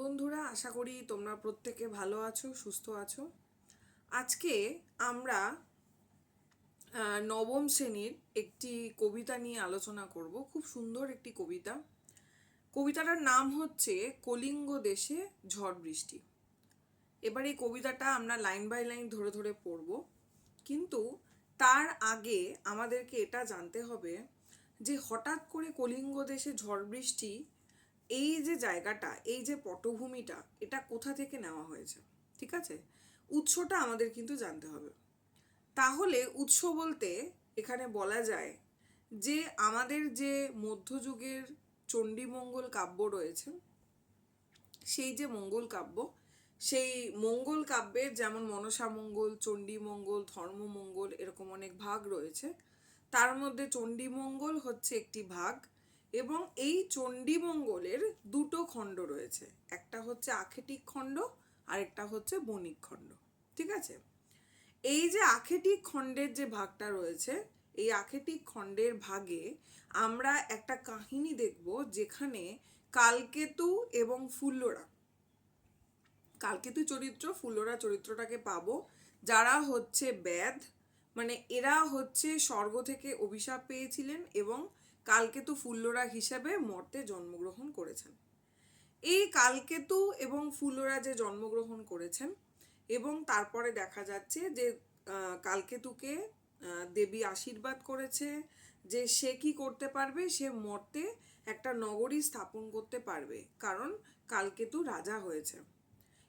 বন্ধুরা, আশা করি তোমরা প্রত্যেকে ভালো আছো, সুস্থ আছো। আজকে আমরা নবম শ্রেণীর একটি কবিতা নিয়ে আলোচনা করব। খুব সুন্দর একটি কবিতা। কবিতাটার নাম হচ্ছে কলিঙ্গ দেশে ঝড় বৃষ্টি। এবার এই কবিতাটা আমরা লাইন বাই লাইন ধরে ধরে পড়ব, কিন্তু তার আগে আমাদেরকে এটা জানতে হবে যে হঠাৎ করে কলিঙ্গ দেশে ঝড় বৃষ্টি, এই যে জায়গাটা, এই যে পটভূমিটা, এটা কোথা থেকে নেওয়া হয়েছে, ঠিক আছে? উৎসটা আমাদের কিন্তু জানতে হবে। তাহলে উৎস বলতে এখানে বলা যায় যে আমাদের যে মধ্যযুগের চণ্ডীমঙ্গল কাব্য রয়েছে, সেই যে মঙ্গল কাব্য, সেই মঙ্গল কাব্যের যেমন মনসা মঙ্গল, চণ্ডীমঙ্গল, ধর্মমঙ্গল, এরকম অনেক ভাগ রয়েছে। তার মধ্যে চণ্ডীমঙ্গল হচ্ছে একটি ভাগ, এবং এই চণ্ডীমঙ্গলের দুটো খণ্ড রয়েছে। একটা হচ্ছে আখেটিক খণ্ড, আর একটা হচ্ছে বণিক খণ্ড, ঠিক আছে? এই যে আখেটিক খণ্ডের যে ভাগটা রয়েছে, এই আখেটিক খণ্ডের ভাগে আমরা একটা কাহিনী দেখব, যেখানে কালকেতু এবং ফুল্লরা, কালকেতু চরিত্র, ফুল্লরা চরিত্রটাকে পাবো, যারা হচ্ছে ব্যাধ, মানে এরা হচ্ছে স্বর্গ থেকে অভিশাপ পেয়েছিলেন এবং কালকেতু ফুল্লরা হিসেবে মর্তে জন্মগ্রহণ করেছেন। এই কালকেতু এবং ফুল্লরা যে জন্মগ্রহণ করেছেন, এবং তারপরে দেখা যাচ্ছে যে কালকেতুকে দেবী আশীর্বাদ করেছে যে সে কি করতে পারবে, সে মর্তে একটা নগরী স্থাপন করতে পারবে, কারণ কালকেতু রাজা হয়েছে।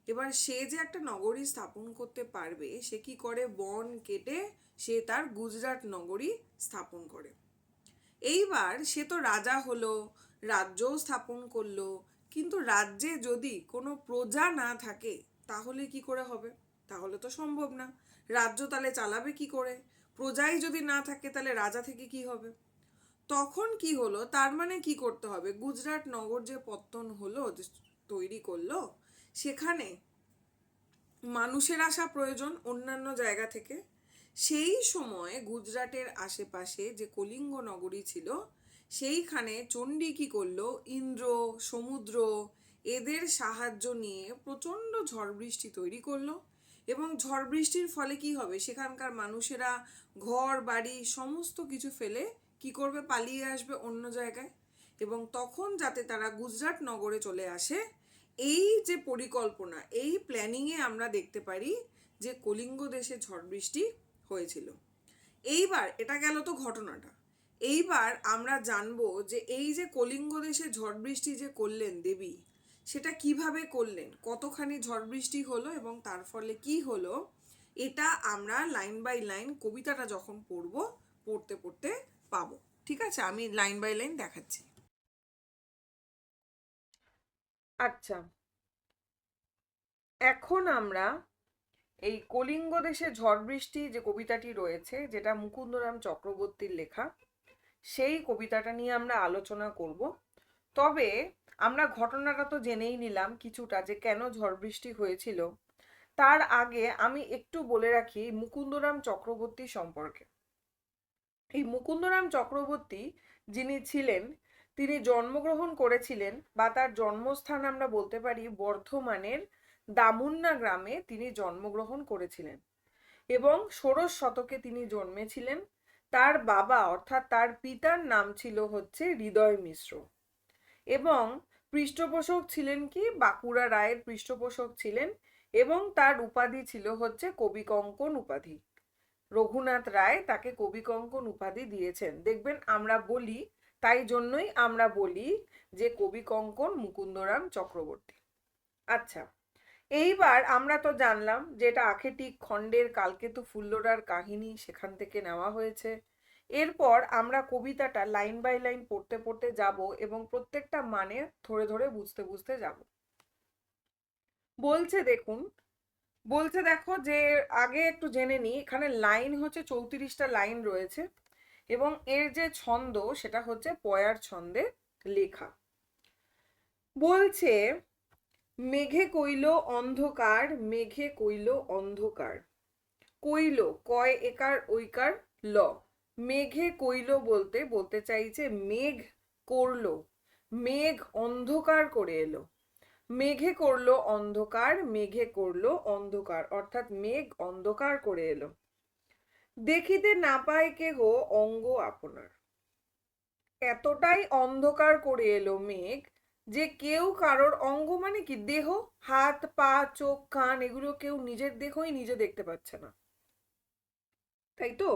এবার সে যে একটা নগরী স্থাপন করতে পারবে, সে কি করে, বন কেটে সে তার গুজরাট নগরী স্থাপন করে। এইবার সে তো রাজা হলো, রাজ্যও স্থাপন করলো, কিন্তু রাজ্যে যদি কোনো প্রজা না থাকে তাহলে কি করে হবে? তাহলে তো সম্ভব না। রাজ্য তাহলে চালাবে কি করে? প্রজাই যদি না থাকে তাহলে রাজা থেকে কি হবে? তখন কি হলো, তার মানে কি করতে হবে, গুজরাট নগর যে পত্তন হলো, যে তৈরি করলো, সেখানে মানুষের আসা প্রয়োজন অন্যান্য জায়গা থেকে। সেই সময় গুজরাটের আশেপাশে যে কলিঙ্গ নগরী ছিল, সেইখানে চণ্ডী কি করলো, ইন্দ্র, সমুদ্র, এদের সাহায্য নিয়ে প্রচণ্ড ঝড় বৃষ্টি তৈরি করলো। এবং ঝড় বৃষ্টির ফলে কি হবে, সেখানকার মানুষেরা ঘর বাড়ি সমস্ত কিছু ফেলে কি করবে, পালিয়ে আসবে অন্য জায়গায়। এবং তখন যাতে তারা গুজরাট নগরে চলে আসে, এই যে পরিকল্পনা, এই প্ল্যানিংয়ে আমরা দেখতে পারি যে কলিঙ্গ দেশে ঝড় বৃষ্টি হয়েছিল। এইবার এটা গেল তো ঘটনাটা। এইবার আমরা জানবো যে এই যে কলিঙ্গ দেশে ঝড় বৃষ্টি যে করলেন দেবী, সেটা কিভাবে করলেন, কতখানি ঝড় বৃষ্টি হলো এবং তার ফলে কি হলো, এটা আমরা লাইন বাই লাইন কবিতাটা যখন পড়বো, পড়তে পড়তে পাবো। ঠিক আছে, আমি লাইন বাই লাইন দেখাচ্ছি। আচ্ছা, এখন আমরা এই কলিঙ্গ দেশে ঝড় বৃষ্টি যে কবিতাটি রয়েছে, যেটা মুকুন্দরাম চক্রবর্তীর লেখা, সেই কবিতাটা নিয়ে আমরা আলোচনা করব। তবে আমরা ঘটনাটা তো জেনেই নিলাম কিছুটা, যে কেন ঝড় বৃষ্টি হয়েছিল। তার আগে আমি একটু বলে রাখি মুকুন্দরাম চক্রবর্তী সম্পর্কে। এই মুকুন্দরাম চক্রবর্তী যিনি ছিলেন, তিনি জন্মগ্রহণ করেছিলেন, বা তার জন্মস্থান আমরা বলতে পারি বর্ধমানের দামুন্না গ্রামে তিনি জন্মগ্রহণ করেছিলেন, এবং ষোড়শ শতকে তিনি জন্মেছিলেন। তার বাবা অর্থাৎ তার পিতার নাম ছিল হচ্ছে হৃদয় মিশ্র, এবং পৃষ্ঠপোষক ছিলেন কি, বাঁকুড়া রায়ের পৃষ্ঠপোষক ছিলেন, এবং তার উপাধি ছিল হচ্ছে কবিকঙ্কন উপাধি। রঘুনাথ রায় তাকে কবিকঙ্কন উপাধি দিয়েছেন। দেখবেন আমরা বলি, তাই জন্যই আমরা বলি যে কবিকঙ্কন মুকুন্দরাম চক্রবর্তী। আচ্ছা, এইবার আমরা তো জানলাম যে এটা আখেটিক খণ্ডের কালকেতু ফুল্লরার কাহিনী, সেখান থেকে নেওয়া হয়েছে। এরপর আমরা কবিতাটা লাইন বাই লাইন পড়তে পড়তে যাব, এবং প্রত্যেকটা মানে ধরে ধরে বুঝতে বুঝতে যাব। বলছে দেখুন, বলছে দেখো যে আগে একটু জেনে নিই, এখানে লাইন হচ্ছে 34টা লাইন রয়েছে, এবং এর যে ছন্দ সেটা হচ্ছে পয়ার ছন্দে লেখা। বলছে, মেঘে কইল অন্ধকার, মেঘে কইল অন্ধকার, কইল কয় একার ঐকার ল। মেঘে কইল বলতে বলতে চাইছে মেঘ করলো, মেঘ অন্ধকার করে এলো। মেঘে করলো অন্ধকার, মেঘে করলো অন্ধকার, অর্থাৎ মেঘ অন্ধকার করে এলো। দেখিতে না পায় কেহ অঙ্গ আপনার। এতটাই অন্ধকার করে এলো মেঘ যে কেউ কারোর অঙ্গ মানে কি, দেহ, হাত পা চোখ কান, এগুলো কেউ নিজের দেহই নিজে দেখতে পাচ্ছে না, তাই তো?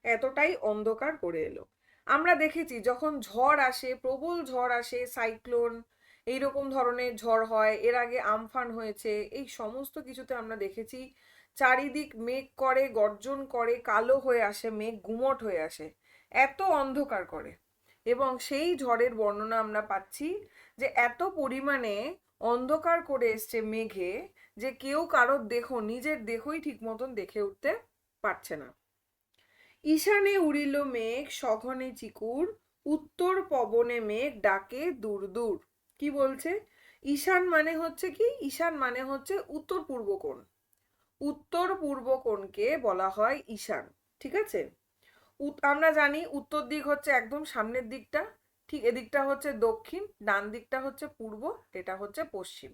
এতটাই অন্ধকার করে এলো। আমরা দেখেছি যখন ঝড় আসে, প্রবল ঝড় আসে, সাইক্লোন, এইরকম ধরনের ঝড় হয়, এর আগে আমফান হয়েছে, এই সমস্ত কিছুতে আমরা দেখেছি চারিদিক মেঘ করে, গর্জন করে, কালো হয়ে আসে মেঘ, গুমট হয়ে আসে, এত অন্ধকার করে। এবং সেই ঝড়ের বর্ণনা আমরা পাচ্ছি যে এত পরিমাণে অন্ধকার করে এসছে মেঘে যে কেউ কারোর দেহ, নিজের দেহই ঠিক মতন দেখে উঠতে পারছে না। ঈশানে উড়িল মেঘ সঘনে চিকুর, উত্তর পবনে মেঘ ডাকে দূর দূর। কি বলছে? ঈশান মানে হচ্ছে কি? ঈশান মানে হচ্ছে উত্তর পূর্ব কোণ। উত্তর পূর্ব কোণকে বলা হয় ঈশান, ঠিক আছে? আমরা জানি উত্তর দিক হচ্ছে একদম সামনের দিকটা, ঠিক এদিকটা হচ্ছে দক্ষিণ, ডান দিকটা হচ্ছে পূর্ব, এটা হচ্ছে পশ্চিম।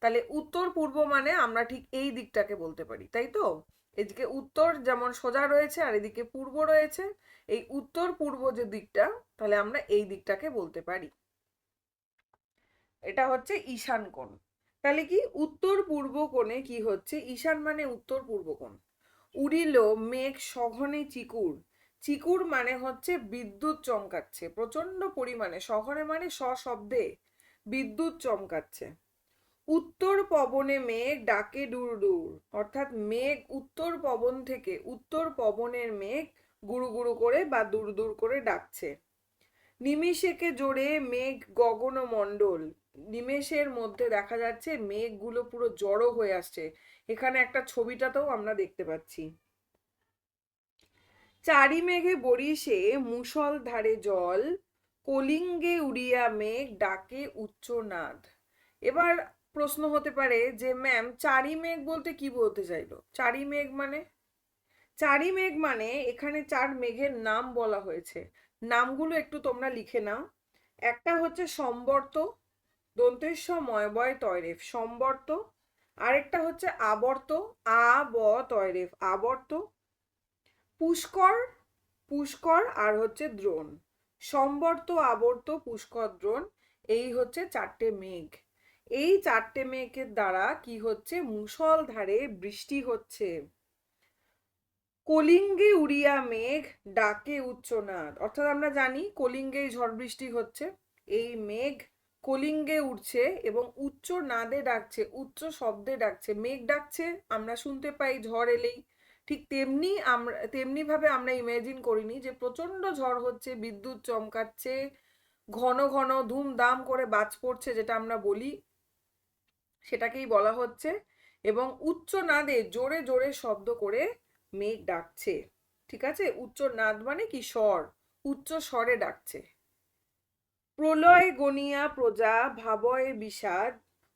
তাহলে উত্তর পূর্ব মানে আমরা ঠিক এই দিকটাকে বলতে পারি, তাই তো? এদিকে উত্তর যেমন সোজা রয়েছে আর এদিকে পূর্ব রয়েছে, এই উত্তর পূর্ব যে দিকটা, তাহলে আমরা এই দিকটাকে বলতে পারি, এটা হচ্ছে ঈশান কোণ। তাহলে কি উত্তর পূর্ব কোণে কি হচ্ছে? ঈশান মানে উত্তর পূর্ব কোণ। উড়িল মেঘ সঘনে চিকুর। চিকুর মানে হচ্ছে বিদ্যুৎ চমকাচ্ছে প্রচন্ড পরিমাণে, সঘনে মানে সশব্দে বিদ্যুৎ চমকাচ্ছে। উত্তর পবনে মেঘ ডাকে দূর দূর, অর্থাৎ মেঘ উত্তর পবন থেকে, উত্তর পবনের মেঘ গুরু গুরু করে বা দূর দূর করে ডাকছে। নিমিষেকে জোরে মেঘ গগন মণ্ডল, নিমেষের মধ্যে দেখা যাচ্ছে মেঘগুলো পুরো জড়ো হয়ে আসছে। এখানে একটা ছবিটাতেও আমরা দেখতে পাচ্ছি। চারি মেঘে বরিশে মুষল ধারে জল, কলিঙ্গে উড়িয়া মেঘ ডাকে উচ্চ নাদ। এবার প্রশ্ন হতে পারে যে ম্যাম চারি মেঘ বলতে কি বলতে চাইলো? চারি মেঘ মানে, চারি মেঘ মানে এখানে চার মেঘের নাম বলা হয়েছে, নামগুলো একটু তোমরা লিখে নাও। একটা হচ্ছে সম্বর্ত, দন্তেশ্ব ময়বয় তয়রেফ, সম্বর্ত। আরেকটা হচ্ছে আবর্ত, আ ব তয়রেফ, আবর্ত। পুষ্কর, পুষ্কর আর হচ্ছে দ্রোণ। সম্বর্ত, আবর্ত, পুষ্কর, দ্রোণ, এই হচ্ছে চারটে মেঘ। এই চারটে মেঘের দ্বারা কি হচ্ছে? মুষলধারে বৃষ্টি হচ্ছে। কলিঙ্গে উড়িয়া মেঘ ডাকে উচ্চনাদ, অর্থাৎ আমরা জানি কলিঙ্গে ঝড় বৃষ্টি হচ্ছে, এই মেঘ কলিঙ্গে উঠছে এবং উচ্চ নাদে ডাকছে, উচ্চ শব্দে ডাকছে। মেঘ ডাকছে আমরা শুনতে পাই ঝড় এলেই, ঠিক তেমনি আমরা, তেমনি ভাবে আমরা ইমাজিন করিনি যে প্রচন্ড ঝড় হচ্ছে, বিদ্যুৎ চমকাচ্ছে, ঘন ঘন ধুমধাম করে বাজ পড়ছে, যেটা আমরা বলি সেটাকেই বলা হচ্ছে। এবং উচ্চ নাদে জোরে জোরে শব্দ করে মেঘ ডাকছে, ঠিক আছে? উচ্চ নাদ মানে কি? স্বর, উচ্চ স্বরে ডাকছে। প্রলয় গনিয়া প্রজা ভাবয়ে বিষাদ,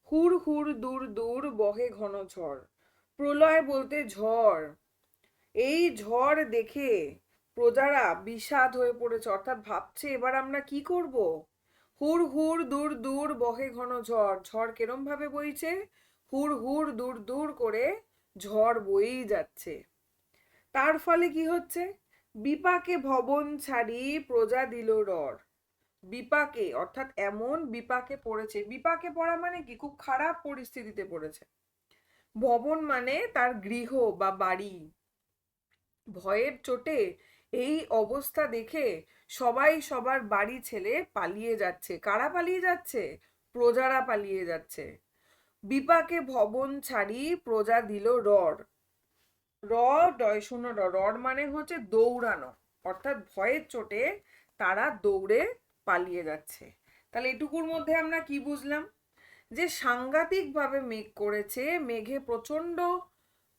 হুর হুর দূর দূর বহে ঘন ঝড়। প্রলয় বলতে ঝড়, এই ঝড় দেখে প্রজারা বিষাদ হয়ে পড়েছে, অর্থাৎ ভাবছে এবার আমরা কি করব। হুর হুর দূর দূর বহে ঘন ঝড়, ঝড় কেরম ভাবে বইছে? হুর হুর দূর দূর করে ঝড় বয়েই যাচ্ছে। তার ফলে কি হচ্ছে? বিপাকে ভবন ছাড়ি প্রজা দিল রর। বিপাকে অর্থাৎ এমন বিপাকে পড়েছে, বিপাকে পড়া মানে কি? খুব খারাপ পরিস্থিতিতে পড়েছে। ভবন মানে তার গৃহ বা বাড়ি। ভয়ের চোটে এই অবস্থা দেখে সবাই সবার বাড়ি ছেড়ে পালিয়ে যাচ্ছে। কারা পালিয়ে যাচ্ছে? প্রজারা পালিয়ে যাচ্ছে। বিপাকে ভবন ছাড়ি প্রজা দিল রর। র ডয় শূন্য র, রর মানে হচ্ছে দৌড়ানো, অর্থাৎ ভয়ের চোটে তারা দৌড়ে পালিয়ে যাচ্ছে। তাহলে এটুকুর মধ্যে আমরা কি বুঝলাম? যে সাংঘাতিক ভাবে মেঘ করেছে, মেঘে প্রচন্ড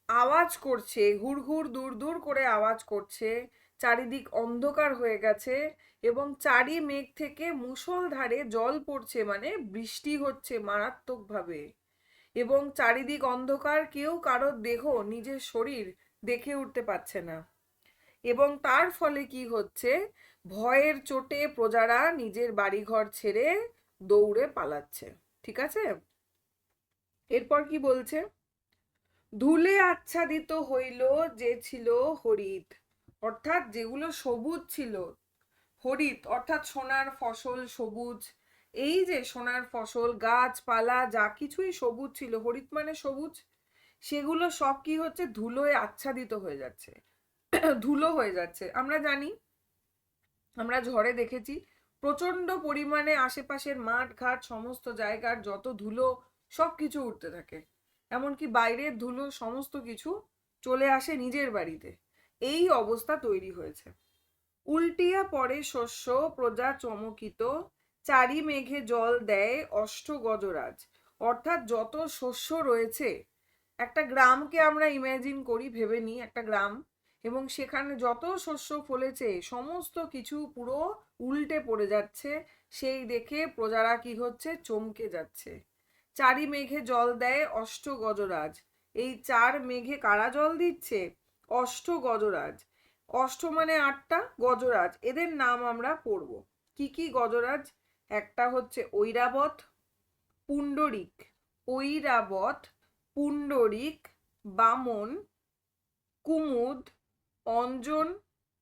আওয়াজ করছে, হুড় হুড় দূর দূর করে আওয়াজ করছে, চারিদিক অন্ধকার হয়ে গেছে এবং চারি মেঘ থেকে মুষলধারে জল পড়ছে, মানে বৃষ্টি হচ্ছে মারাত্মকভাবে। এবং চারিদিক অন্ধকার, কেউ কারোর দেহ, নিজের শরীর দেখে উঠতে পারছে না। এবং তার ফলে কি হচ্ছে? ভয়ের চোটে প্রজারা নিজের বাড়িঘর ছেড়ে দৌড়ে পালাচ্ছে, ঠিক আছে? এরপর কি বলছে, ধুলে আচ্ছাদিত হইল যে ছিল হরিত, অর্থাৎ যেগুলো সবুজ ছিল, হরিত অর্থাৎ সোনার ফসল সবুজ, এই যে সোনার ফসল গাছপালা যা কিছুই সবুজ ছিল, হরিত মানে সবুজ, সেগুলো সব কি হচ্ছে, ধুলোয় আচ্ছাদিত হয়ে যাচ্ছে, ধুলো হয়ে যাচ্ছে। আমরা জানি, আমরা ঝড়ে দেখেছি প্রচন্ড পরিমাণে আশেপাশের মাঠ ঘাট সমস্ত জায়গার যত ধুলো সব কিছু উঠতে থাকে, এমনকি বাইরের ধুলো সমস্ত কিছু চলে আসে নিজের বাড়িতে, এই অবস্থা তৈরি হয়েছে। উল্টিয়া পড়ে শস্য প্রজা চমকিত, চারি মেঘে জল দেয় অষ্ট গজরাজ, অর্থাৎ যত শস্য রয়েছে, একটা গ্রামকে আমরা ইমাজিন করি, ভেবে নিই একটা গ্রাম, এবং সেখানে যত শস্য ফলেছে সমস্ত কিছু পুরো উল্টে পড়ে যাচ্ছে, সেই দেখে প্রজারা কি হচ্ছে, চমকে যাচ্ছে। চারি মেঘে জল দেয় অষ্ট গজরাজ, এই চার মেঘে কারা জল দিচ্ছে, অষ্ট গজরাজ, অষ্ট মানে আটটা, গজরাজ এদের নাম আমরা পড়ব। কি কি গজরাজ, একটা হচ্ছে ঐরাবত, পুণ্ডরিক, ঐরাবত, পুণ্ডরিক, বামন, কুমুদ, অঞ্জন,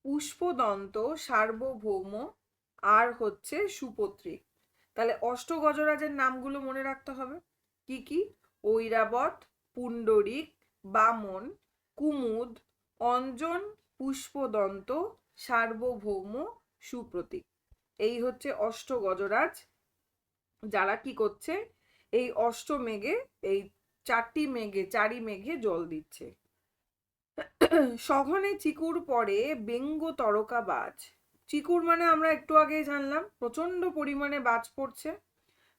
পুষ্পদন্ত, সার্বভৌম, আর হচ্ছে সুপত্রিক। তাহলে অষ্টগজরাজের নামগুলো মনে রাখতে হবে, কি কি, ঐরাবত, পুণ্ডরিক, বামন, কুমুদ, অঞ্জন, পুষ্পদন্ত, সার্বভৌম, সুপ্রতীক, এই হচ্ছে অষ্টগজরাজ, যারা কি করছে, এই অষ্টমেঘে, এই চারি মেঘে জল দিচ্ছে। সঘনে চিকুর পরে ব্যঙ্গ তরকা বাজ, চিকুর মানে আমরা একটু আগেই জানলাম প্রচন্ড পরিমাণে বাজ পড়ছে,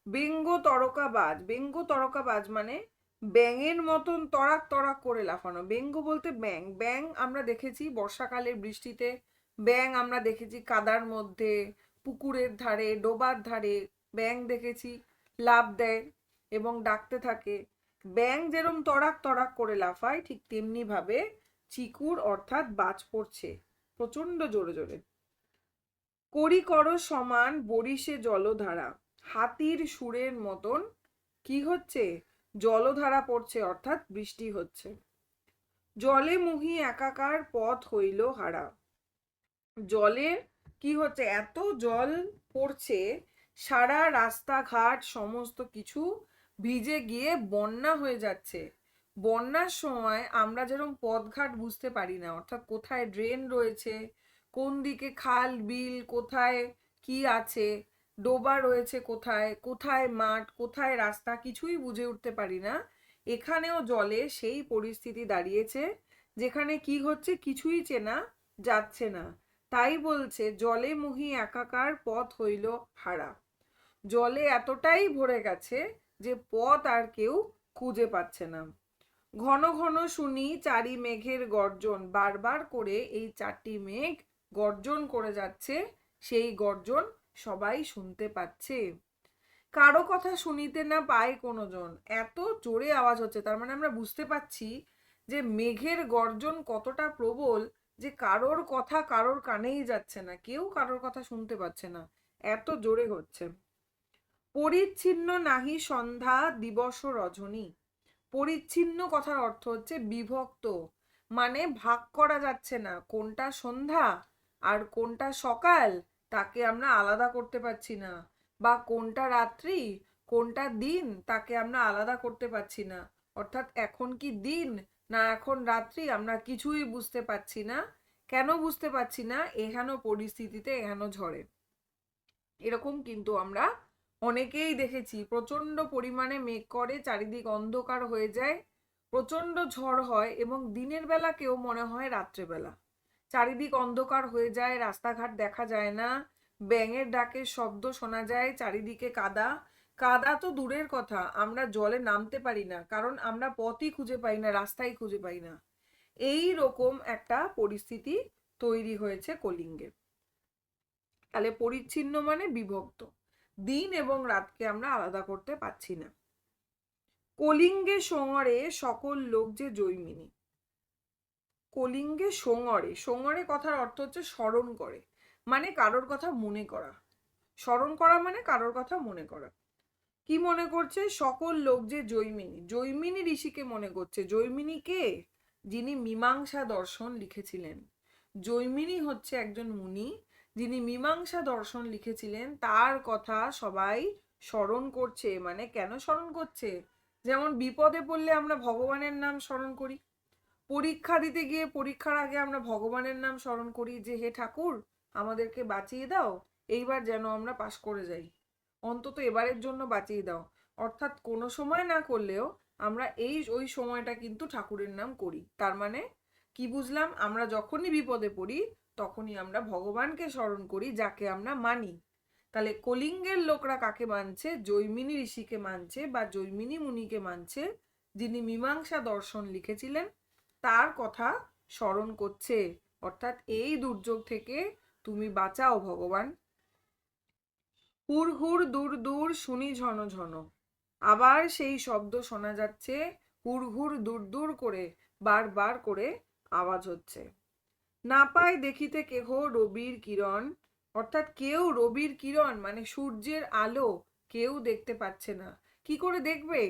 ব্যঙ্গ তরকা বাজ, ব্যঙ্গ তরকা বাজ মানে ব্যাঙের মতন তরাক তরাক করে লাফানো, ব্যঙ্গ বলতে ব্যাং, ব্যাং আমরা দেখেছি বর্ষাকালের বৃষ্টিতে, ব্যাং আমরা দেখেছি কাদার মধ্যে, পুকুরের ধারে, ডোবার ধারে ব্যাং দেখেছি লাফ দেয় এবং ডাকতে থাকে, ব্যাং যেরকম তরাক তরাক করে লাফায় ঠিক তেমনি ভাবে চিকুর অর্থাৎ বাজ পড়ছে প্রচন্ড জোরে জোরে। করি কর সমান বরিশে জলধারা, হাতির সুরের মতন কি হচ্ছে, জলধারা পড়ছে অর্থাৎ বৃষ্টি হচ্ছে। জলে মুহি একাকার পথ হইল হারা, জলে কি হচ্ছে, এত জল পড়ছে, সারা রাস্তাঘাট সমস্ত কিছু ভিজে গিয়ে বন্যা হয়ে যাচ্ছে। বন্যার সময় আমরা যেরকম পথঘাট বুঝতে পারি না, অর্থাৎ কোথায় ড্রেন রয়েছে, কোন দিকে খাল বিল, কোথায় কি আছে, ডোবা রয়েছে কোথায়, কোথায় মাঠ, কোথায় রাস্তা, কিছুই বুঝে উঠতে পারি না, এখানেও জলে সেই পরিস্থিতি দাঁড়িয়েছে, যেখানে কি হচ্ছে, কিছুই চেনা যাচ্ছে না। তাই বলছে জলে মুহি একাকার পথ হইল হারা, জলে এতটাই ভরে গেছে যে পথ আর কেউ খুঁজে পাচ্ছে না। ঘন ঘন শুনি চারি মেঘের গর্জন, বারবার করে এই চারটি মেঘ গর্জন করে যাচ্ছে, সেই গর্জন সবাই শুনতে পাচ্ছে। কারো কথা শুনিতে না পায় কোনো জন, এত জোরে আওয়াজ হচ্ছে, তার মানে আমরা বুঝতে পাচ্ছি যে মেঘের গর্জন কতটা প্রবল, যে কারোর কথা কারোর কানেই যাচ্ছে না, কেউ কারোর কথা শুনতে পাচ্ছে না, এত জোরে হচ্ছে। পরিচ্ছিন্ন নাহি সন্ধ্যা দিবস রজনী, পরিচ্ছিন্ন কথার অর্থ হচ্ছে বিভক্ত, মানে ভাগ করা যাচ্ছে না, কোনটা সন্ধ্যা আর কোনটা সকাল তাকে আমরা আলাদা করতে পারছি না, বা কোনটা রাত্রি কোনটা দিন তাকে আমরা আলাদা করতে পারছি না, অর্থাৎ এখন কি দিন না এখন রাত্রি আমরা কিছুই বুঝতে পারছি না। কেন বুঝতে পারছি না, এহেন পরিস্থিতিতে এহেন ঝড়ে, এরকম কিন্তু আমরা অনেকেই দেখেছি, প্রচন্ড পরিমাণে মেঘ করে, চারিদিক অন্ধকার হয়ে যায়, প্রচন্ড ঝড় হয় এবং দিনের বেলা কেউ মনে হয় রাত্রেবেলা, চারিদিক অন্ধকার হয়ে যায়, রাস্তাঘাট দেখা যায় না, ব্যাঙের ডাকের শব্দ শোনা যায়, চারিদিকে কাদা, কাদা তো দূরের কথা, আমরা জলে নামতে পারি না, কারণ আমরা পথই খুঁজে পাই না, রাস্তাই খুঁজে পাই না, এই রকম একটা পরিস্থিতি তৈরি হয়েছে কলিঙ্গে। তাহলে পরিচ্ছিন্ন মানে বিভক্ত, দিন এবং রাতকে আমরা আলাদা করতে পারছি না। কলিঙ্গে সোঙরে সকল লোক যে জৈমিনী, কলিঙ্গে সোঙরে, সোঙরে কথার অর্থ হচ্ছে স্মরণ করে, মানে কারোর কথা মনে করা, স্মরণ করা মানে কারোর কথা মনে করা। কি মনে করছে? সকল লোক যে জৈমিনী, জৈমিনী ঋষিকে মনে করছে। জৈমিনী কে? যিনি মীমাংসা দর্শন লিখেছিলেন। জৈমিনী হচ্ছে একজন মুনি, যিনি মীমাংসা দর্শন লিখেছিলেন। তার কথা সবাই স্মরণ করছে। মানে কেন স্মরণ করছে? যেমন বিপদে পড়লে আমরা ভগবানের নাম স্মরণ করি, পরীক্ষা দিতে গিয়ে পরীক্ষার আগে আমরা ভগবানের নাম স্মরণ করি যে হে ঠাকুর আমাদেরকে বাঁচিয়ে দাও, এইবার যেন আমরা পাশ করে যাই, অন্তত এবারের জন্য বাঁচিয়ে দাও। অর্থাৎ কোনো সময় না করলেও আমরা ওই সময়টা কিন্তু ঠাকুরের নাম করি। তার মানে কি বুঝলাম? আমরা যখনই বিপদে পড়ি তখনই আমরা ভগবানকে স্মরণ করি, যাকে আমরা মানি। তাহলে কলিঙ্গের লোকরা কাকে মানছে? জৈমিনী ঋষিকে মানছে বা জৈমিনী মুনিকে মানছে, যিনি মীমাংসা দর্শন লিখেছিলেন। তার কথা স্মরণ করছে। অর্থাৎ এই দুর্যোগ থেকে তুমি বাঁচাও ভগবান। হুর হুর দূর দূর শুনি ঝন ঝন। আবার সেই শব্দ শোনা যাচ্ছে, হুর হুর দূর দূর করে, বারবার করে আওয়াজ হচ্ছে। না পায় দেখিতে কেহ রবির কিরণ। অর্থাৎ কেউ রবির কিরণ মানে সূর্যের আলো কেউ দেখতে পাচ্ছে না। কি করে দেখবে?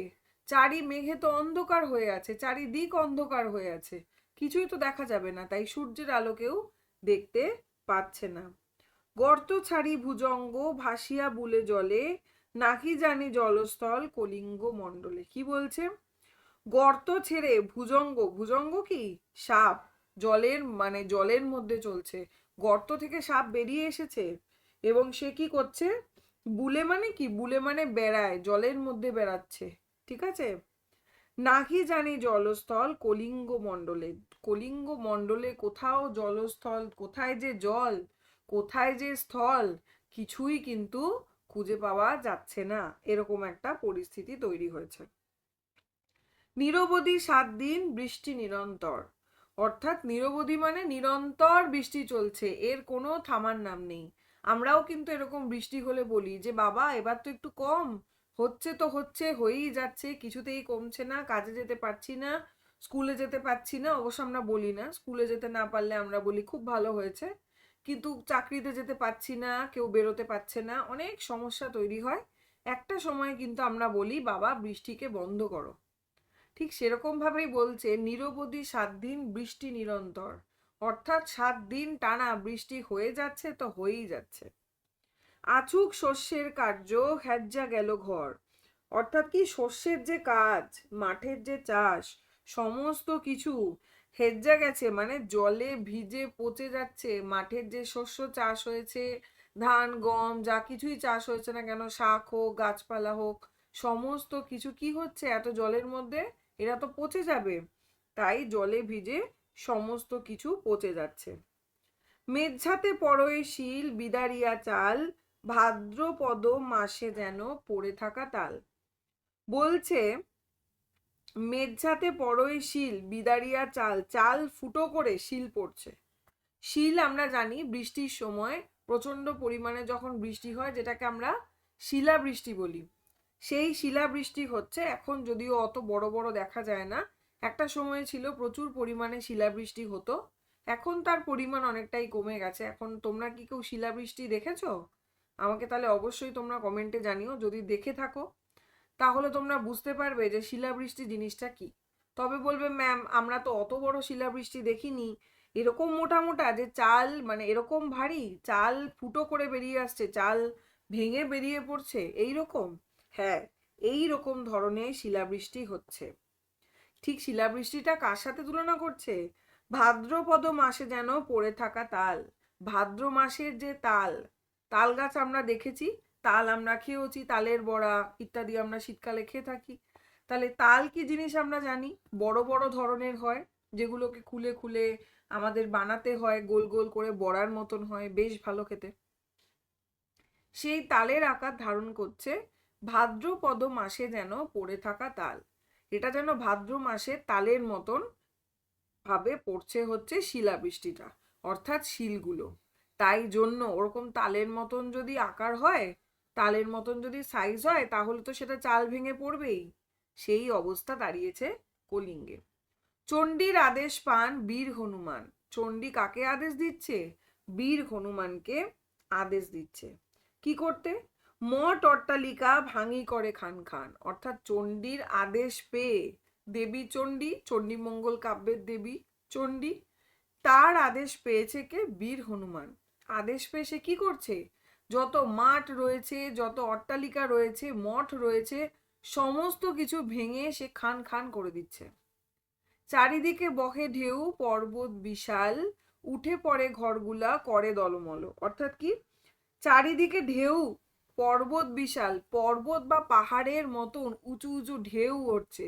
চারি মেঘে তো অন্ধকার হয়ে আছে, চারিদিক অন্ধকার হয়ে আছে, কিছুই তো দেখা যাবে না, তাই সূর্যের আলো কেউ দেখতে পাচ্ছে না। গর্ত ছাড়ি ভুজঙ্গ ভাসিয়া বুলে জলে, নাকি জানি জলস্থল কলিঙ্গ মণ্ডলে। কি বলছে? গর্ত ছেড়ে ভুজঙ্গ, ভুজঙ্গ কি? সাপ, জলের মানে জলের মধ্যে চলছে, গর্ত থেকে সাপ বেরিয়ে এসেছে এবং সে কি করছে? বুলে মানে কি? বুলে মানে বেড়ায়, জলের মধ্যে বেড়াচ্ছে। ঠিক আছে? নাকি জানি জলস্থল কলিঙ্গ মণ্ডলে। কলিঙ্গ মণ্ডলে কোথাও জলস্থল, কোথায় যে জল, কোথায় যে স্থল, কিছুই কিন্তু খুঁজে পাওয়া যাচ্ছে না। এরকম একটা পরিস্থিতি তৈরি হয়েছে। নিরবধি 7 দিন বৃষ্টি নিরন্তর। অর্থাৎ নিরবধি মানে নিরন্তর বৃষ্টি চলছে, এর কোনো থামার নাম নেই। আমরাও কিন্তু এরকম বৃষ্টি হলে বলি যে বাবা এবার তো একটু কম হচ্ছে, তো হচ্ছে, হয়েই যাচ্ছে, কিছুতেই কমছে না, কাজে যেতে পারছি না, স্কুলে যেতে পারছি না। অবশ্য আমরা বলি না, স্কুলে যেতে না পারলে আমরা বলি খুব ভালো হয়েছে, কিন্তু চাকরিতে যেতে পারছি না, কেউ বেরোতে পারছে না, অনেক সমস্যা তৈরি হয়। একটা সময় কিন্তু আমরা বলি বাবা বৃষ্টিকে বন্ধ করো। ঠিক সেরকম ভাবেই বলছে নিরবধি 7 দিন বৃষ্টি নিরন্তর। অর্থাৎ 7 দিন টানা বৃষ্টি হয়ে যাচ্ছে, তো হয়েই যাচ্ছে। আচুক শস্যের কার্য হ্যাজ্জা গেল ঘর। অর্থাৎ কি? শস্যের যে কাজ, মাঠের যে চাষ, সমস্ত কিছু হেজ্জা গেছে মানে জলে ভিজে পচে যাচ্ছে। মাঠের যে শস্য চাষ হয়েছে, ধান গম যা কিছুই চাষ হয়েছে না কেন, শাক হোক গাছপালা হোক, সমস্ত কিছু কি হচ্ছে? এত জলের মধ্যে এরা তো পচে যাবে, তাই জলে ভিজে সমস্ত কিছু পচে যাচ্ছে। মেঝাতে পড়ই শিল বিদারিয়া চাল, ভাদ্রপদ মাসে যেন পড়ে থাকা তাল। বলছে মেঝাতে পড়ই শিল বিদারিয়া চাল, চাল ফুটো করে শিল পড়ছে। শিল আমরা জানি বৃষ্টির সময় প্রচন্ড পরিমাণে যখন বৃষ্টি হয়, যেটাকে আমরা শিলাবৃষ্টি বলি, সেই শিলাবৃষ্টি হচ্ছে। এখন যদিও অত বড় বড় দেখা যায় না, একটা সময় ছিল প্রচুর পরিমাণে শিলাবৃষ্টি হতো, এখন তার পরিমাণ অনেকটাই কমে গেছে। এখন তোমরা কি কেউ শিলাবৃষ্টি দেখেছো? আমাকে তাহলে অবশ্যই তোমরা কমেন্টে জানিও, যদি দেখে থাকো তাহলে তোমরা বুঝতে পারবে যে শিলাবৃষ্টি জিনিসটা কি। তবে বলবে ম্যাম আমরা তো অত বড় শিলাবৃষ্টি দেখিনি, এরকম মোটা মোটা যে চাল মানে এরকম ভারী, চাল ফুটো করে বেরিয়ে আসছে, চাল ভেঙে বেরিয়ে পড়ছে, এই রকম। হ্যাঁ, এই রকম ধরনের শিলাবৃষ্টি হচ্ছে। ঠিক শিলাবৃষ্টিটা কার সাথে তুলনা করছে? ভাদ্রপদ মাসে যেন পড়ে থাকা তাল। ভাদ্র মাসের যে তাল, তাল গাছ আমরা দেখেছি, তাল আমরা খেয়েওছি, তালের বড়া ইত্যাদি আমরা শীতকালে খেয়ে থাকি। তাহলে তাল কি জিনিস আমরা জানি, বড় বড় ধরনের হয়, যেগুলোকে খুলে খুলে আমাদের বানাতে হয়, গোল গোল করে বড়ার মতন হয়, বেশ ভালো খেতে। সেই তালের আকার ধারণ করছে ভাদ্রপদ মাসে যেন পড়ে থাকা তাল। এটা যেন ভাদ্র মাসে তালের মতন ভাবে পড়ছে হচ্ছে শিলাবৃষ্টিটা, অর্থাৎ শিলগুলো। তাই জন্য ওরকম তালের মতন যদি আকার হয়, তালের মতন যদি সাইজ হয়, তাহলে তো সেটা চাল ভেঙে পড়বেই। সেই অবস্থা দাঁড়িয়েছে কলিঙ্গে। চণ্ডীর আদেশ পান বীর হনুমান। চণ্ডী কাকে আদেশ দিচ্ছে? বীর হনুমানকে আদেশ দিচ্ছে। কি করতে? মঠ অট্টালিকা ভাঙি করে খান খান, অর্থাৎ চণ্ডীর আদেশ পেয়ে দেবী চণ্ডী, চণ্ডীমঙ্গল কাব্যের দেবী চণ্ডী, তার আদেশ পেয়েছে কে? বীর হনুমান। আদেশ পেয়ে সে কি করছে? যত মাঠ রয়েছে, যত অট্টালিকা রয়েছে, মঠ রয়েছে, সমস্ত কিছু ভেঙে সে খান খান করে দিচ্ছে। চারিদিকে বহে ঢেউ, পর্বত বিশাল, উঠে পড়ে ঘরগুলা করে দলমল। অর্থাৎ কি? চারিদিকে ঢেউ, পর্বত বিশাল, পর্বত বা পাহাড়ের মতন উঁচু উঁচু ঢেউ উঠছে,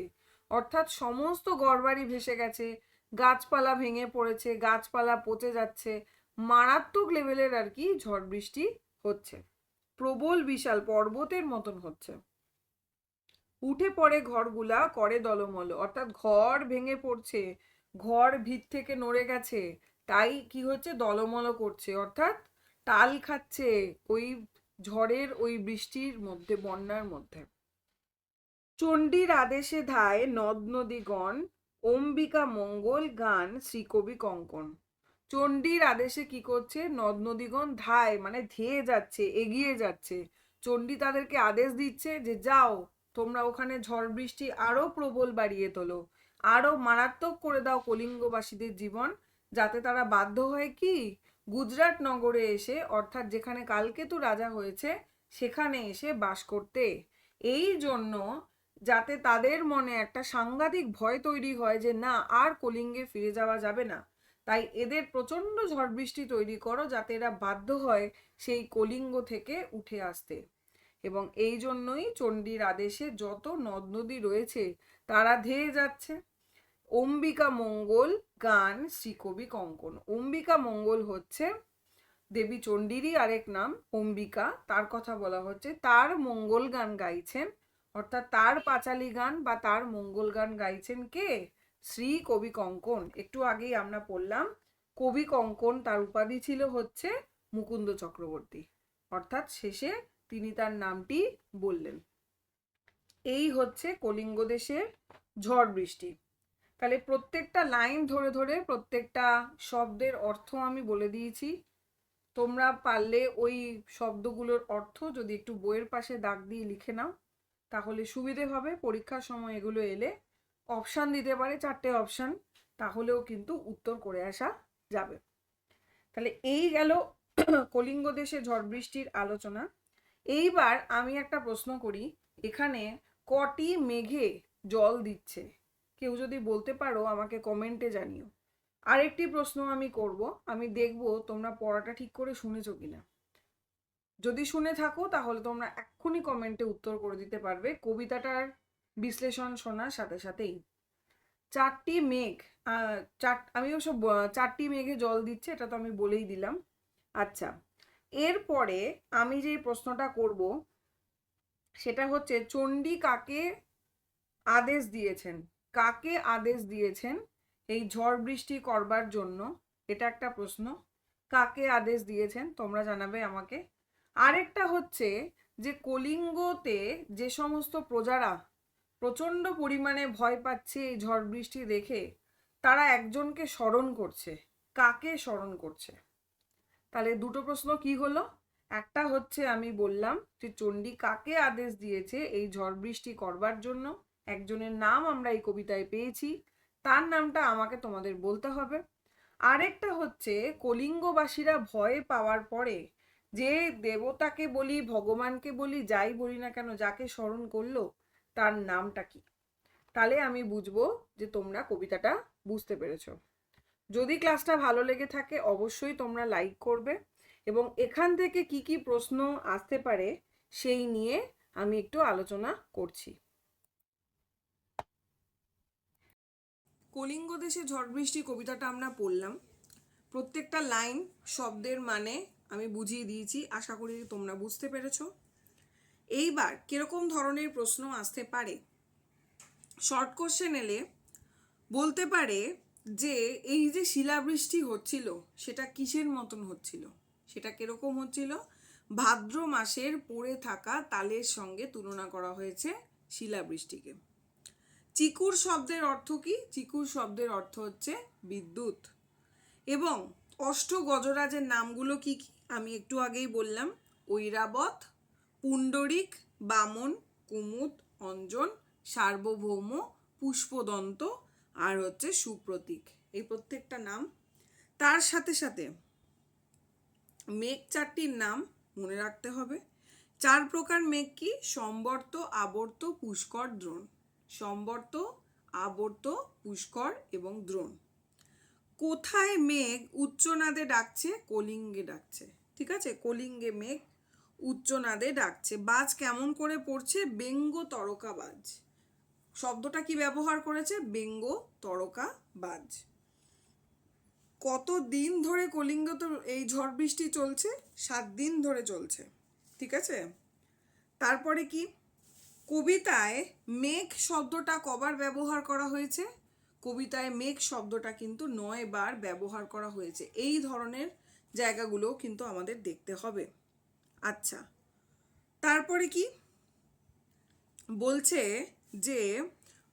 অর্থাৎ সমস্ত ঘরবাড়ি ভেসে গেছে, গাছপালা ভেঙে পড়েছে, গাছপালা পচে যাচ্ছে, মারাত্মক লেভেলের আর কি ঝড় বৃষ্টি হচ্ছে, প্রবল বিশাল পর্বতের মতন হচ্ছে। উঠে পড়ে ঘরগুলা করে দলমল, অর্থাৎ ঘর ভেঙে পড়ছে, ঘর ভিত থেকে নড়ে গেছে, তাই কি হচ্ছে? দলমল করছে, অর্থাৎ টাল খাচ্ছে ওই ঝড়ের, ওই বৃষ্টির মধ্যে, বন্যার মধ্যে। চণ্ডীর আদেশে ধায় নদ নদীগণ, অম্বিকা মঙ্গল গান শ্রীকবি কঙ্কন। চণ্ডীর আদেশে কি করছে? নদ নদীগণ ধায় মানে ধেয়ে যাচ্ছে, এগিয়ে যাচ্ছে। চণ্ডী তাদেরকে আদেশ দিচ্ছে যে যাও, তোমরা ওখানে ঝড় বৃষ্টি আরো প্রবল বাড়িয়ে তোলো, আরো মারাত্মক করে দাও কলিঙ্গবাসীদের জীবন, যাতে তারা বাধ্য হয় কি? গুজরাট নগরে এসে, অর্থাৎ যেখানে কালকেতু রাজা হয়েছে সেখানে এসে বাস করতে। এই জন্য যাতে তাদের মনে একটা সাংঘাতিক ভয় তৈরি হয় যে না, আর কলিঙ্গে ফিরে যাওয়া যাবে না, তাই এদের প্রচন্ড ঝড় বৃষ্টি তৈরি করো যাতে এরা বাধ্য হয় সেই কলিঙ্গ থেকে উঠে আসতে। এবং এই জন্যই চণ্ডীর আদেশে যত নদ নদী রয়েছে তারা ধেয়ে যাচ্ছে। অম্বিকা মঙ্গল গান শ্রীকবি কঙ্কন। অম্বিকা মঙ্গল হচ্ছে দেবী চণ্ডীরই আরেক নাম, অম্বিকা, তার কথা বলা হচ্ছে। তার মঙ্গল গান গাইছেন, অর্থাৎ তার পাঁচালী গান বা তার মঙ্গল গান গাইছেন কে? শ্রী কবি কঙ্কন। একটু আগেই আমরা পড়লাম কবি কঙ্কন, তার উপাধি ছিল হচ্ছে মুকুন্দ চক্রবর্তী, অর্থাৎ শেষে তিনি তার নামটি বললেন। এই হচ্ছে কলিঙ্গ দেশের ঝড় বৃষ্টি। তাহলে প্রত্যেকটা লাইন ধরে ধরে প্রত্যেকটা শব্দের অর্থ আমি বলে দিয়েছি। তোমরা পারলে ওই শব্দগুলোর অর্থ যদি একটু বইয়ের পাশে দাগ দিয়ে লিখে নাও তাহলে সুবিধে হবে। পরীক্ষার সময় এগুলো এলে অপশান দিতে পারে, 4টে অপশান, তাহলেও কিন্তু উত্তর করে আসা যাবে। তাহলে এই গেল কলিঙ্গ দেশে ঝড় বৃষ্টির আলোচনা। এইবার আমি একটা প্রশ্ন করি, এখানে কটি মেঘে জল দিচ্ছে? কেউ যদি বলতে পারো আমাকে কমেন্টে জানিও। আরেকটি প্রশ্ন আমি করব, আমি দেখব তোমরা পড়াটা ঠিক করে শুনেছো কিনা। যদি শুনে থাকো তাহলে তোমরা এক্ষুনি কমেন্টে উত্তর করে দিতে পারবে কবিতাটার বিশ্লেষণ শোনার সাথে সাথেই। 4টি মেঘ, আমি অবশ্য 4টি মেঘে জল দিচ্ছে এটা তো আমি বলেই দিলাম। আচ্ছা, এরপরে আমি যে প্রশ্নটা করব সেটা হচ্ছে চণ্ডী কাকে আদেশ দিয়েছেন? কাকে আদেশ দিয়েছেন এই ঝড় বৃষ্টি করবার জন্য? এটা একটা প্রশ্ন। কাকে আদেশ দিয়েছেন তোমরা জানাবে আমাকে। আরেকটা হচ্ছে যে কলিঙ্গতে যে সমস্ত প্রজারা প্রচন্ড পরিমাণে ভয় পাচ্ছে এই ঝড় বৃষ্টি দেখে, তারা একজনকে স্মরণ করছে, কাকে স্মরণ করছে? তাহলে দুটো প্রশ্ন কি হলো? একটা হচ্ছে আমি বললাম যে চণ্ডী কাকে আদেশ দিয়েছে এই ঝড় বৃষ্টি করবার জন্য, একজনের নাম আমরা এই কবিতায় পেয়েছি, তার নামটা আমাকে তোমাদের বলতে হবে। আরেকটা হচ্ছে কলিঙ্গবাসীরা ভয় পাওয়ার পরে যে দেবতাকে বলি, ভগবানকে বলি, যাই বলি না কেন, যাকে স্মরণ করলো তার নামটা কি? তাহলে আমি বুঝবো যে তোমরা কবিতাটা বুঝতে পেরেছো। যদি ক্লাসটা ভালো লেগে থাকে অবশ্যই তোমরা লাইক করবে, এবং এখান থেকে কি কি প্রশ্ন আসতে পারে সেই নিয়ে আমি একটু আলোচনা করছি। কলিঙ্গ দেশে ঝড় বৃষ্টি কবিতাটা আমরা পড়লাম। প্রত্যেকটা লাইন শব্দের মানে আমি বুঝিয়ে দিয়েছি, আশা করি তোমরা বুঝতে পেরেছো। এইবার কিরকম ধরনের প্রশ্ন আসতে পারে? শর্ট কোশ্চেন এলে বলতে পারে যে এই যে শিলাবৃষ্টি হচ্ছিল সেটা কিসের মতন হচ্ছিল, সেটা কিরকম হচ্ছিল? ভাদ্র মাসের পড়ে থাকা তালের সঙ্গে তুলনা করা হয়েছে শিলাবৃষ্টিকে। চিকুর শব্দের অর্থ কি? চিকুর শব্দের অর্থ হচ্ছে বিদ্যুৎ। এবং অষ্ট গজরাজের নামগুলো কি কি? আমি একটু আগেই বললাম, ঐরাবত, পুণ্ডরিক, বামন, কুমুদ, অঞ্জন, সার্বভৌম, পুষ্পদন্ত আর হচ্ছে সুপ্রতীক। এই প্রত্যেকটা নাম। তার সাথে সাথে মেঘ চারটির নাম মনে রাখতে হবে। 4 প্রকার মেঘ কি? সম্বর্ত, আবর্ত, পুষ্কর, দ্রোণ। সম্বর্ত, আবর্ত, পুষ্কর এবং দ্রোণ। কোথায় মেঘ উচ্চনাদে ডাকছে? কলিঙ্গে ডাকছে। ঠিক আছে, কলিঙ্গে মেঘ উচ্চনাদে ডাকছে। বাজ কেমন করে পড়ছে? ব্যঙ্গ তরকা বাজ। শব্দটা কি ব্যবহার করেছে? ব্যঙ্গ তরকা বাজ। কত দিন ধরে কলিঙ্গ তো এই ঝড় বৃষ্টি চলছে? 7 দিন ধরে চলছে। ঠিক আছে, তারপরে কি? কবিতায় মেঘ শব্দটা কবার ব্যবহার করা হয়েছে? কবিতায় মেঘ শব্দটা কিন্তু 9 বার ব্যবহার করা হয়েছে। এই ধরনের জায়গাগুলো কিন্তু আমাদের দেখতে হবে। আচ্ছা, তারপরে কি বলছে যে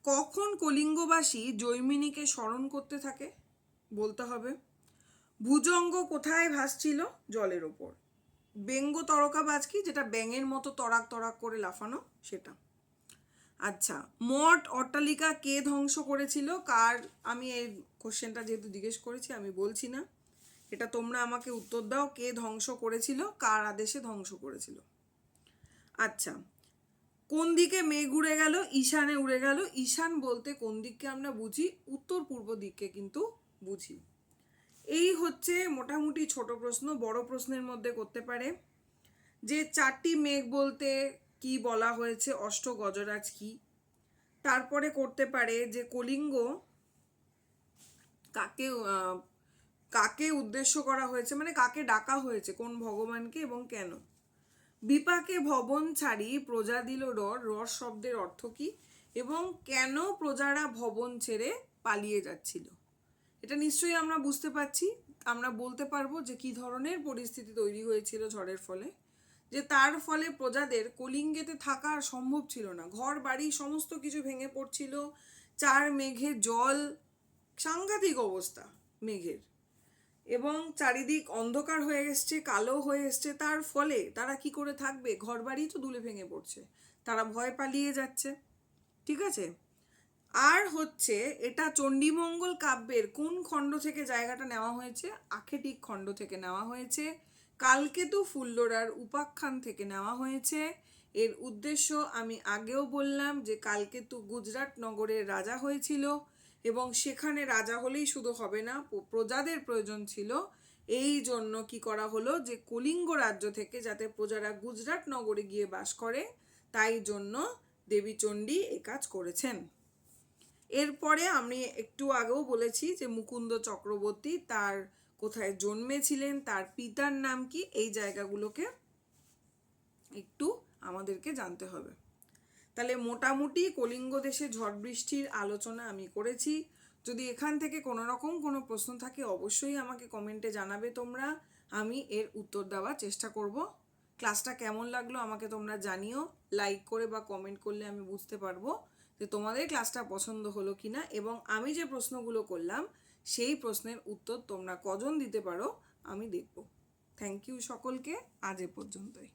কখন কলিঙ্গবাসী জৈমিনীকে স্মরণ করতে থাকে? বলতে হবে। ভুজঙ্গ কোথায় ভাসছিল? জলের ওপর। ব্যঙ্গ তরকাবাজ কি? যেটা ব্যাঙের মতো তরাক তরাক করে লাফানো, সেটা। আচ্ছা, মঠ অট্টালিকা কে ধ্বংস করেছিল? কার? আমি এই কোশ্চেনটা যেহেতু জিজ্ঞেস করেছি আমি বলছি না, এটা তোমরা আমাকে উত্তর দাও। কে ধ্বংস করেছিল? কার আদেশে ধ্বংস করেছিল? আচ্ছা, কোন দিকে মেঘ উড়ে গেল? ঈশানে উড়ে গেল। ঈশান বলতে কোন দিককে আমরা বুঝি? উত্তর পূর্ব দিককে কিন্তু বুঝি। এই হচ্ছে মোটামুটি ছোট প্রশ্ন। বড় প্রশ্নের মধ্যে করতে পারে যে 4টি মেঘ বলতে কি বলা হয়েছে? অষ্ট গজরাজ কি? তারপরে করতে পারে যে কলিঙ্গ কাকে কাকে উদ্দেশ্য করা হয়েছে, মানে কাকে ডাকা হয়েছে, কোন ভগবানকে এবং কেন? বিপাকে ভবন ছাড়ি প্রজা দিল রর। রর শব্দের অর্থ কি এবং কেন প্রজারা ভবন ছেড়ে পালিয়ে যাচ্ছিল? এটা নিশ্চয়ই আমরা বুঝতে পারছি। আমরা বলতে পারবো যে কি ধরনের পরিস্থিতি তৈরি হয়েছিল ঝড়ের ফলে, যে তার ফলে প্রজাদের কলিঙ্গেতে থাকা আর সম্ভব ছিল না। ঘর বাড়ি সমস্ত কিছু ভেঙে পড়ছিল। 4 মেঘে জল, সাংঘাতিক অবস্থা মেঘের, এবং চারিদিক অন্ধকার হয়ে এসছে, কালো হয়ে এসছে। তার ফলে তারা কি করে থাকবে? ঘর বাড়ি তো দুলে ভেঙে পড়ছে, তারা ভয় পালিয়ে যাচ্ছে। ঠিক আছে, আর হচ্ছে এটা চণ্ডীমঙ্গল কাব্যের কোন খণ্ড থেকে জায়গাটা নেওয়া হয়েছে? আখেটিক খণ্ড থেকে নেওয়া হয়েছে। কালকেতু ফুল্লরার উপাখ্যান থেকে নেওয়া হয়েছে। এর উদ্দেশ্য আমি আগেও বললাম যে কালকেতু গুজরাট নগরের রাজা হয়েছিল এবং সেখানে রাজা হলেই শুধু হবে না, প্রজাদের প্রয়োজন ছিল। এই জন্য কি করা হলো যে কলিঙ্গ রাজ্য থেকে যাতে প্রজারা গুজরাট নগরে গিয়ে বাস করে, তাই জন্য দেবী চণ্ডী এ কাজ করেছেন। এরপরে আমি একটু আগেও বলেছি যে মুকুন্দ চক্রবর্তী তার কোথায় জন্মেছিলেন, তার পিতার নাম কি, এই জায়গাগুলোকে একটু আমাদেরকে জানতে হবে। তাহলে মোটামুটি কলিঙ্গ দেশে ঝড় বৃষ্টির আলোচনা আমি করেছি। যদি এখান থেকে কোনো রকম কোনো প্রশ্ন থাকে অবশ্যই আমাকে কমেন্টে জানাবে তোমরা, আমি এর উত্তর দেওয়ার চেষ্টা করব। ক্লাসটা কেমন লাগলো আমাকে তোমরা জানিও। লাইক করে বা কমেন্ট করলে আমি বুঝতে পারবো যে তোমাদের ক্লাসটা পছন্দ হলো কিনা, এবং আমি যে প্রশ্নগুলো করলাম সেই প্রশ্নের উত্তর তোমরা কজন দিতে পারো আমি দেখব। থ্যাংক ইউ সকলকে, আজ এ পর্যন্তই।